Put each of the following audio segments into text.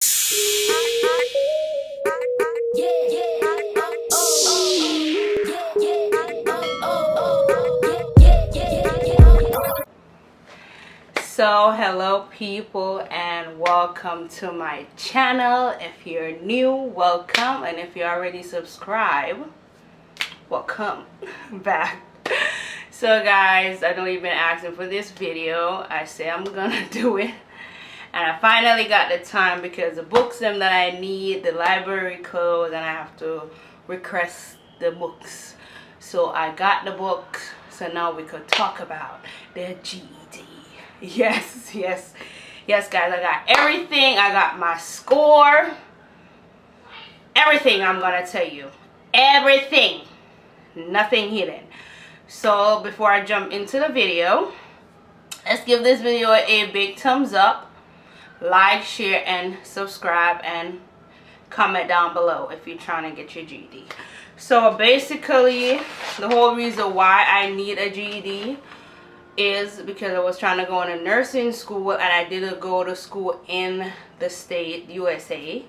So hello people, and welcome to my channel. If you're new, welcome, and if you're already subscribed, welcome back. So guys, I know you've been asking for this video. I say I'm gonna do it, and I finally got the time because the books that I need, the library closed, and I have to request the books. So I got the books, so now we could talk about the GED. Yes, guys, I got everything. I got my score, everything. I'm gonna tell you everything, nothing hidden. So before I jump into the video, let's give this video a big thumbs up, like, share, and subscribe, and comment down below if you're trying to get your GED. So basically, the whole reason why I need a GED is because I was trying to go into nursing school, and I didn't go to school in the state USA.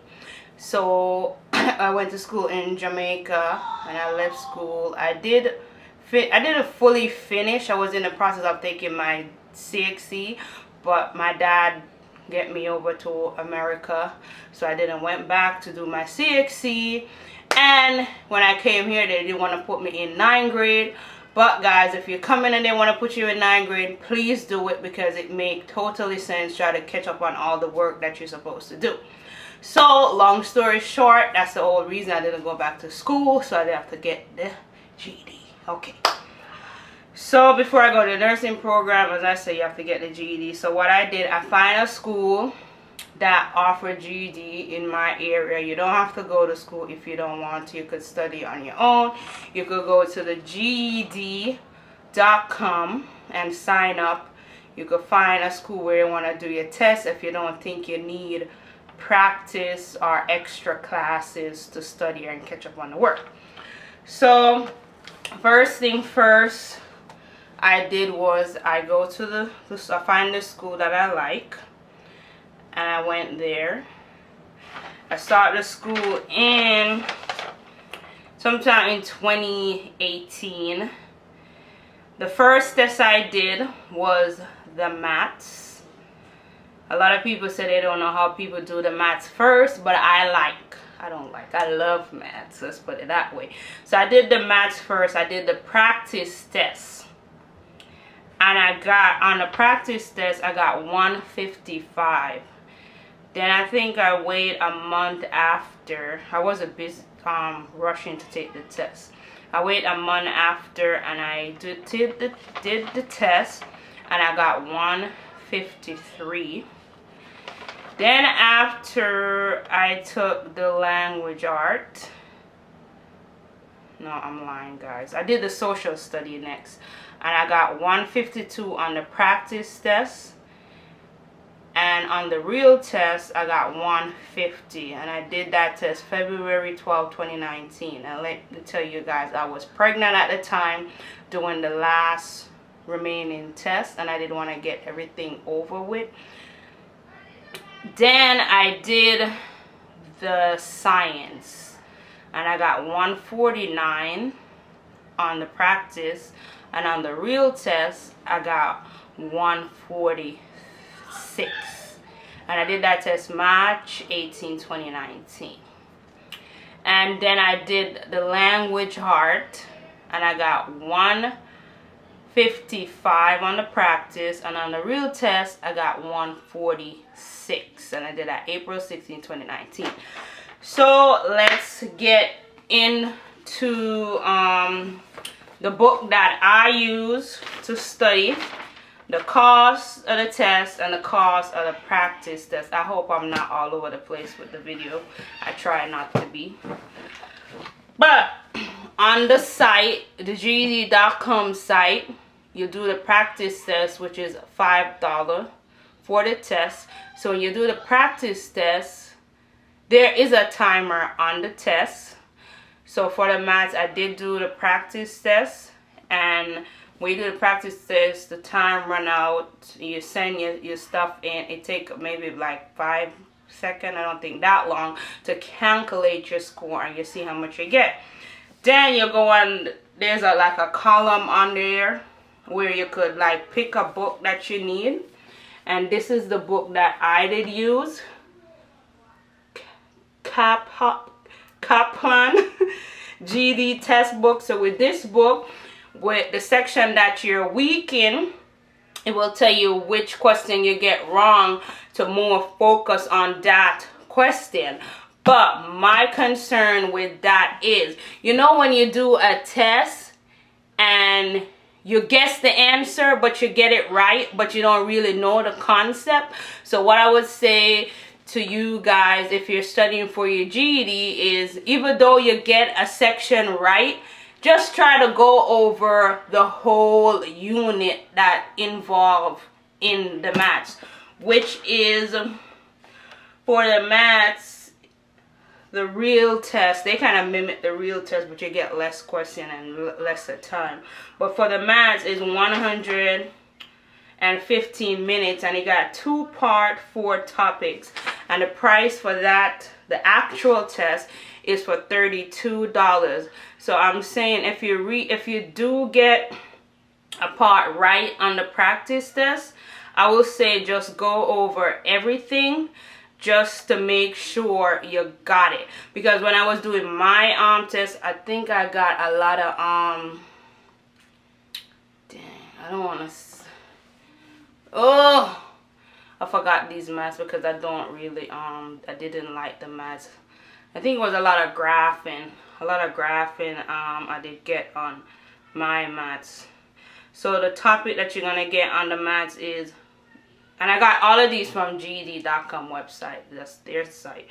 So I went to school in Jamaica, and I left school. I didn't fully finish. I was in the process of taking my CXC, but my dad get me over to America, so I didn't went back to do my CXC. And when I came here, they didn't want to put me in 9th grade. But guys, if you're coming and they want to put you in 9th grade, please do it, because it makes totally sense. Try to catch up on all the work that you're supposed to do. So long story short, that's the whole reason I didn't go back to school, so I didn't have to get the GED. Okay. So before I go to the nursing program, as I say, you have to get the GED. So what I did, I find a school that offered GED in my area. You don't have to go to school if you don't want to. You could study on your own. You could go to the GED.com and sign up. You could find a school where you want to do your test if you don't think you need practice or extra classes to study and catch up on the work. So first thing first I did was I go to I find the school that I like, and I went there. I started school in sometime in 2018. The first test I did was the maths. A lot of people say they don't know how people do the maths first, but I love maths, let's put it that way. So I did the maths first. I did the practice test, and I got, on the practice test, I got 155. Then I think I waited a month after. I wasn't busy rushing to take the test. I waited a month after, and I did the test, and I got 153. Then after I took the language art. No, I'm lying, guys. I did the social study next, and I got 152 on the practice test. And on the real test, I got 150. And I did that test February 12, 2019. And let me tell you guys, I was pregnant at the time doing the last remaining test, and I didn't want to get everything over with. Then I did the science, and I got 149 on the practice. And on the real test, I got 146. And I did that test March 18, 2019. And then I did the language art, and I got 155 on the practice, and on the real test I got 146, and I did that April 16, 2019. So let's get into the book that I use to study, the cost of the test, and the cost of the practice test. I hope I'm not all over the place with the video. I try not to be. But on the site, the GED.com site, you do the practice test, which is $5 for the test. So when you do the practice test, there is a timer on the test. So for the maths, I did do the practice test, and when you do the practice test, the time run out, you send your stuff in, it take maybe like 5 second, I don't think that long, to calculate your score, and you see how much you get. Then you go on, there's like a column on there where you could like pick a book that you need, and this is the book that I did use, Kaplan GED test book. So with this book, with the section that you're weak in, it will tell you which question you get wrong to more focus on that question. But my concern with that is, you know, when you do a test and you guess the answer but you get it right, but you don't really know the concept. So what I would say to you guys, if you're studying for your GED, is even though you get a section right, just try to go over the whole unit that involve in the maths, which is, for the maths, the real test. They kind of mimic the real test, but you get less question and lesser time. But for the maths is 115 minutes, and it got 2-part, 4 topics, and the price for that, the actual test, is for $32. So I'm saying if you do get a part right on the practice test, I will say just go over everything just to make sure you got it. Because when I was doing my test, I think I got a lot of dang, I don't want to, oh, I forgot these maths because I don't really I didn't like the maths. I think it was a lot of graphing. I did get on my maths. So the topic that you're gonna get on the maths is, and I got all of these from GED.com website. That's their site.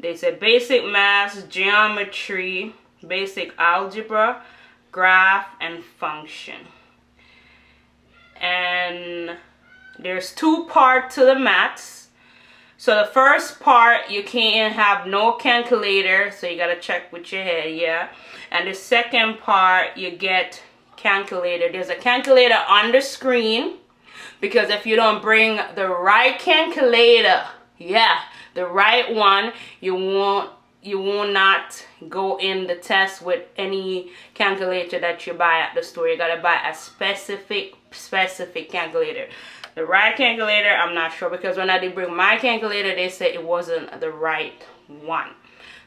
They said basic maths, geometry, basic algebra, graph, and function. And there's 2 parts to the maths. So the first part, you can't have no calculator, so you gotta check with your head, yeah. And the second part, you get calculator. There's a calculator on the screen, because if you don't bring the right calculator, yeah, the right one, you will not go in the test with any calculator that you buy at the store. You gotta buy a specific calculator. The right calculator, I'm not sure, because when I did bring my calculator, they said it wasn't the right one.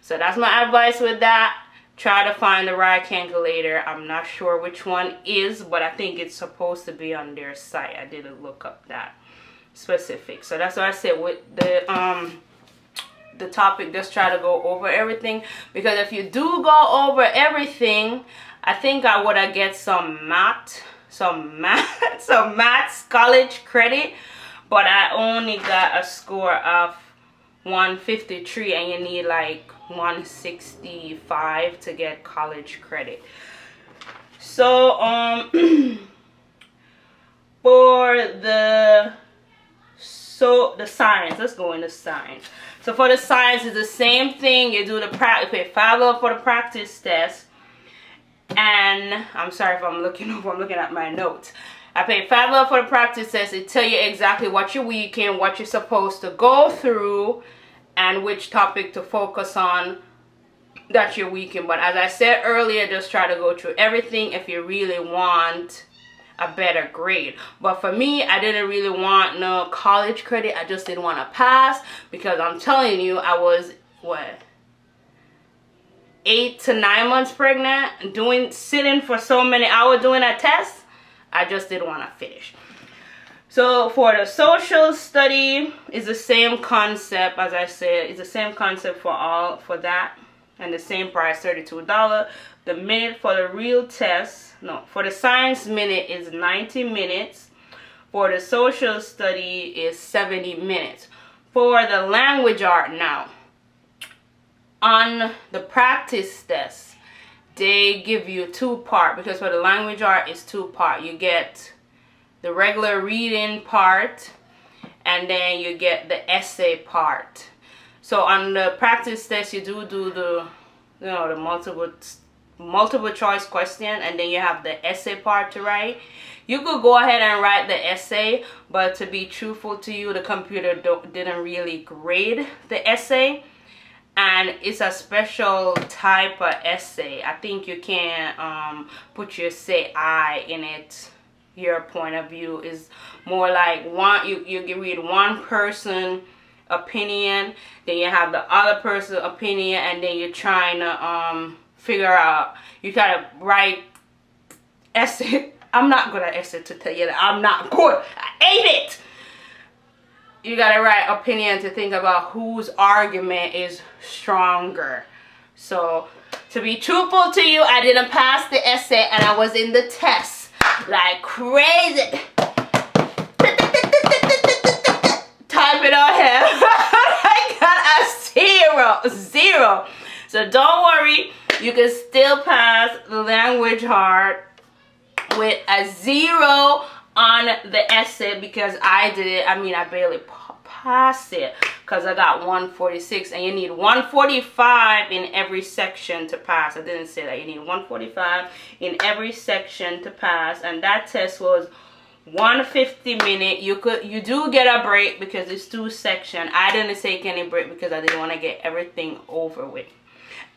So that's my advice with that. Try to find the right calculator. I'm not sure which one is, but I think it's supposed to be on their site. I didn't look up that specific. So that's why I said with the topic, just try to go over everything, because if you do go over everything, I think I would have get some maths college credit, but I only got a score of 153, and you need like 165 to get college credit. So for the science, let's go into science. So for the science, it's the same thing. You do the practice, pay $5 for the practice test. And I'm sorry if I'm looking over, I'm looking at my notes. I paid $5 for the practice test. It tell you exactly what you're weak in, what you're supposed to go through, and which topic to focus on that you're weak in. But as I said earlier, just try to go through everything if you really want a better grade. But for me, I didn't really want no college credit. I just didn't want to pass, because I'm telling you, I was, what, 8 to 9 months pregnant, sitting for so many hours doing a test. I just didn't want to finish. So for the social study, is the same concept. As I said, it's the same concept for that, and the same price, $32. The minute for the real test, no, for the science minute is 90 minutes. For the social study is 70 minutes. For the language art now, on the practice test, they give you 2-part, because for the language art is 2-part. You get the regular reading part, and then you get the essay part. So on the practice test, you do the, you know, the multiple multiple choice question, and then you have the essay part to write. You could go ahead and write the essay, but to be truthful to you, the computer didn't really grade the essay, and it's a special type of essay. I think you can put your say I in it. Your point of view is more like you can read one person opinion, then you have the other person opinion, and then you're trying to figure out, you gotta write essay. I'm not good at essay, to tell you that. I'm not good. I hate it. You gotta write opinion to think about whose argument is stronger. So to be truthful to you, I didn't pass the essay, and I was in the test like crazy. Type it on here. I got a 0. So don't worry, you can still pass the language hard with a 0 on the essay, because I did it. I mean, I barely passed it because I got 146, and you need 145 in every section to pass. I didn't say that. You need 145 in every section to pass, and that test was 150 minute. You do get a break because it's 2 sections. I didn't take any break because I didn't want to get everything over with.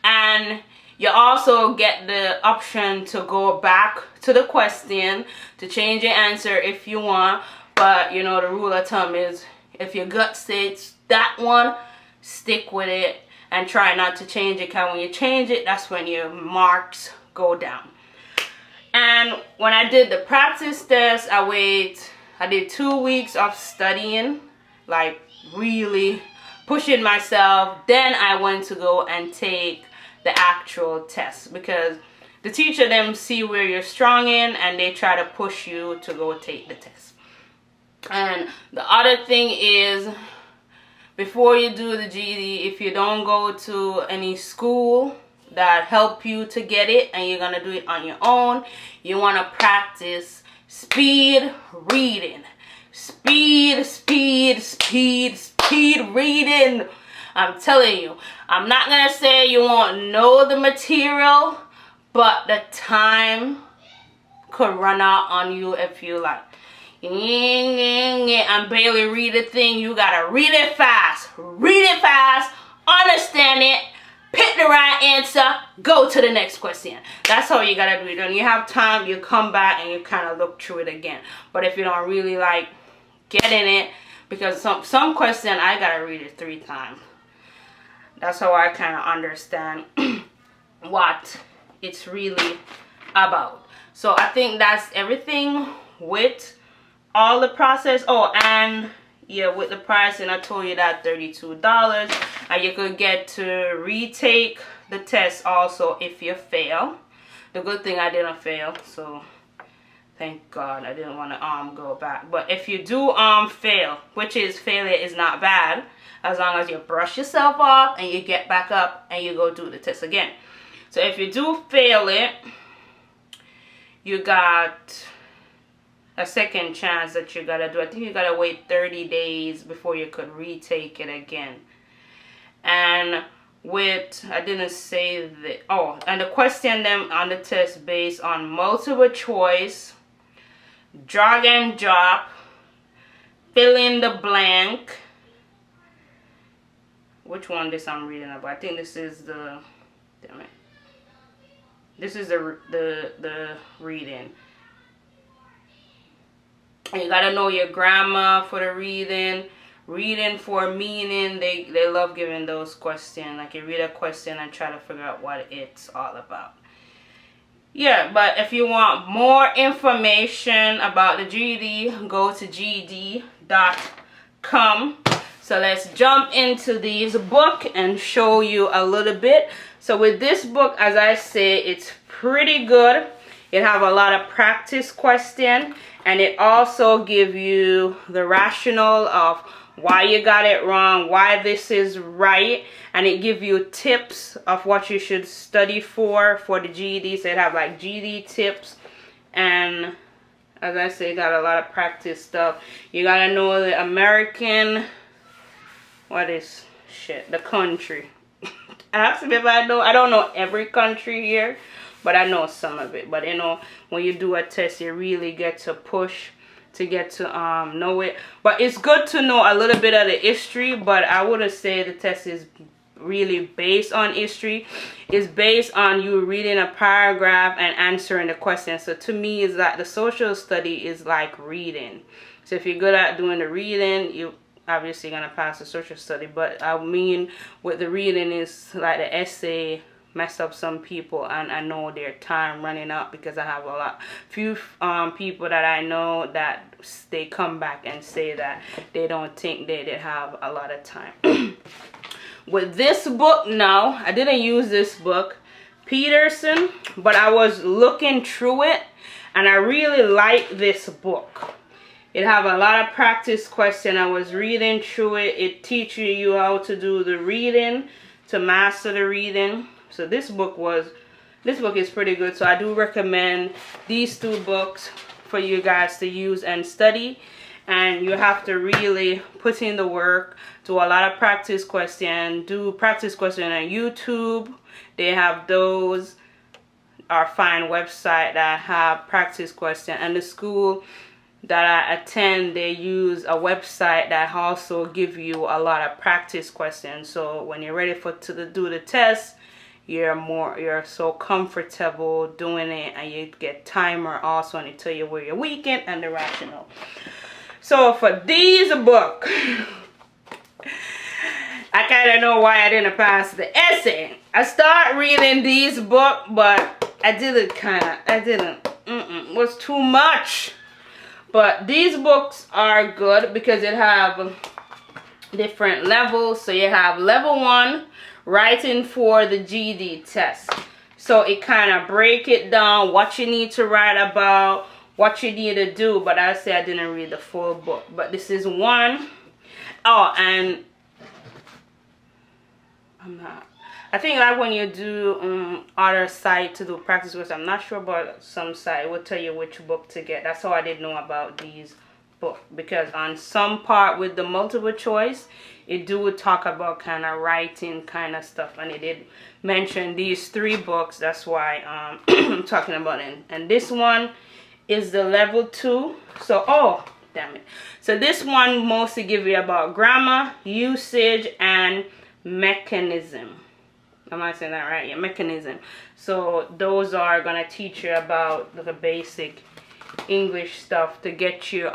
And you also get the option to go back to the question to change your answer if you want. But you know, the rule of thumb is, if your gut states that one, stick with it and try not to change it, because when you change it, that's when your marks go down. And when I did the practice test, I did 2 weeks of studying, like really pushing myself. Then I went to go and take the actual test, because the teacher them see where you're strong in, and they try to push you to go take the test. And the other thing is, before you do the GED, if you don't go to any school that help you to get it, and you're gonna do it on your own, you want to practice speed reading. Speed reading. I'm telling you, I'm not gonna say you won't know the material, but the time could run out on you if you like, and barely read a thing. You gotta read it fast, understand it, pick the right answer, go to the next question. That's how you gotta do it. When you have time, you come back and you kind of look through it again. But if you don't really like getting it, because some question I gotta read it 3 times. That's how I kind of understand what it's really about. So I think that's everything with all the process. Oh, and yeah, with the pricing, I told you that $32, and you could get to retake the test also if you fail. The good thing I didn't fail, so thank God. I didn't want to go back. But if you do fail, which is, failure is not bad, as long as you brush yourself off and you get back up and you go do the test again. So if you do fail it, you got a second chance that you gotta do. I think you gotta wait 30 days before you could retake it again. And with, I didn't say the, oh, and the question them on the test based on multiple choice, drag and drop, fill in the blank. Which one this I'm reading about? I think this is the, damn it. This is the reading. And you gotta know your grammar for the reading. Reading for meaning, they love giving those questions. Like, you read a question and try to figure out what it's all about. Yeah, but if you want more information about the GED, go to GED.com. So let's jump into this book and show you a little bit. So with this book, as I say, it's pretty good. It have a lot of practice question, and it also give you the rationale of why you got it wrong, why this is right, and it give you tips of what you should study for the GED. So it have like GED tips, and as I say, got a lot of practice stuff. You gotta know the American, what is shit, the country. Ask me if I know. I don't know every country here, but I know some of it. But you know, when you do a test, you really get to push to get to know it. But it's good to know a little bit of the history, but I wouldn't say the test is really based on history. It's based on you reading a paragraph and answering the question. So to me, it's like the social study is like reading. So if you're good at doing the reading, you obviously gonna pass the social study. But I mean with the reading is like the essay messed up some people, and I know their time running up because I have few people that I know that they come back and say that they don't think they have a lot of time. With this book now, I didn't use this book, Peterson, but I was looking through it and I really like this book. It have a lot of practice questions. I was reading through it. It teaches you how to do the reading, to master the reading. So this book is pretty good. So I do recommend these two books for you guys to use and study. And you have to really put in the work, do a lot of practice questions, do practice questions on YouTube. They have those, or find website that have practice questions. And the school that I attend, they use a website that also give you a lot of practice questions. So when you're ready to do the test, you're so comfortable doing it, and you get timer also, and it tell you where you're weak and the rational. So for these book, I kind of know why I didn't pass the essay. I start reading these book, but I didn't it was too much. But these books are good because it have different levels. So you have level 1, writing for the GED test. So it kind of break it down, what you need to write about, what you need to do. But I say I didn't read the full book. But this is one. Oh, and I think like when you do other site to do practice with, I'm not sure about some site, it will tell you which book to get. That's how I didn't know about these books, because on some part with the multiple choice, it do talk about kind of writing kind of stuff, and it did mention these 3 books. That's why I'm talking about it. And this one is the level 2. So oh damn it, so this one mostly give you about grammar, usage, and mechanism. Am I saying that right? Yeah, mechanism. So those are gonna teach you about the basic English stuff to get you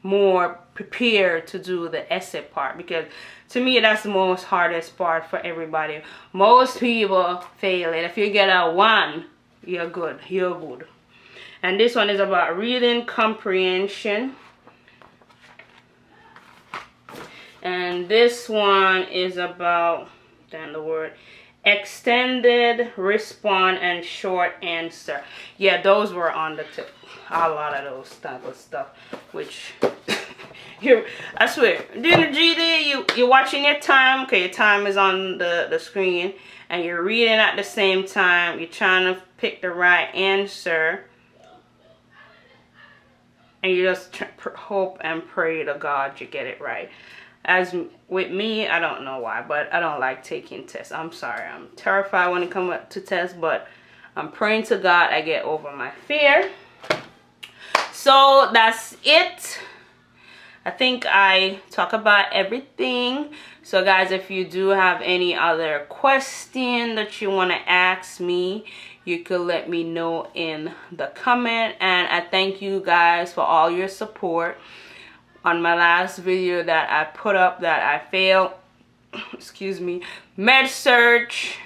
more prepared to do the essay part, because to me that's the most hardest part for everybody. Most people fail it. If you get a 1, you're good. And this one is about reading comprehension. And this one is about, damn the word, extended response and short answer. Yeah, those were on the tip. A lot of those type of stuff, which I swear, doing the GED, you're watching your time. Okay, your time is on the screen, and you're reading at the same time. You're trying to pick the right answer, and you just hope and pray to God you get it right. As with me, I don't know why, but I don't like taking tests. I'm sorry, I'm terrified when it comes up to tests, but I'm praying to God I get over my fear. So that's it. I think I talk about everything. So guys, if you do have any other question that you want to ask me, you could let me know in the comment. And I thank you guys for all your support. On my last video that I put up that I failed, excuse me, med search,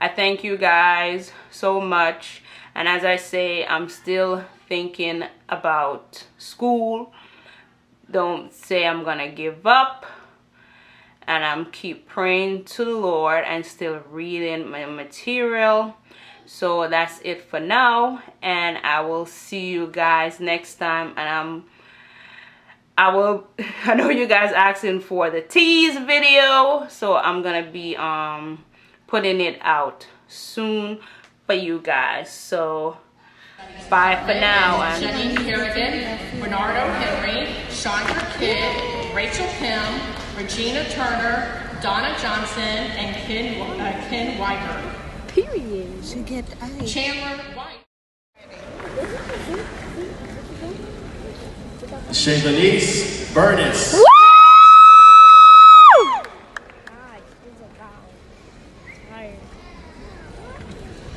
I thank you guys so much. And as I say, I'm still thinking about school. Don't say I'm gonna give up. And I'm keep praying to the Lord and still reading my material. So that's it for now, and I will see you guys next time. And I know you guys asking for the tease video, so I'm gonna be putting it out soon for you guys. So bye for now. And Janine Kerrigan, Bernardo Henry, Chandra Kidd, Rachel Pym, Regina Turner, Donna Johnson, and Ken Weiger. Period. She get ice. Chandler White. Denise Bernis. Woo!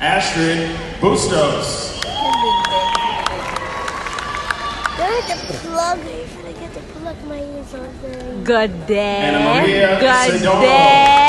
Astrid Bustos. Good day. Anna Maria Good Sedoro. day.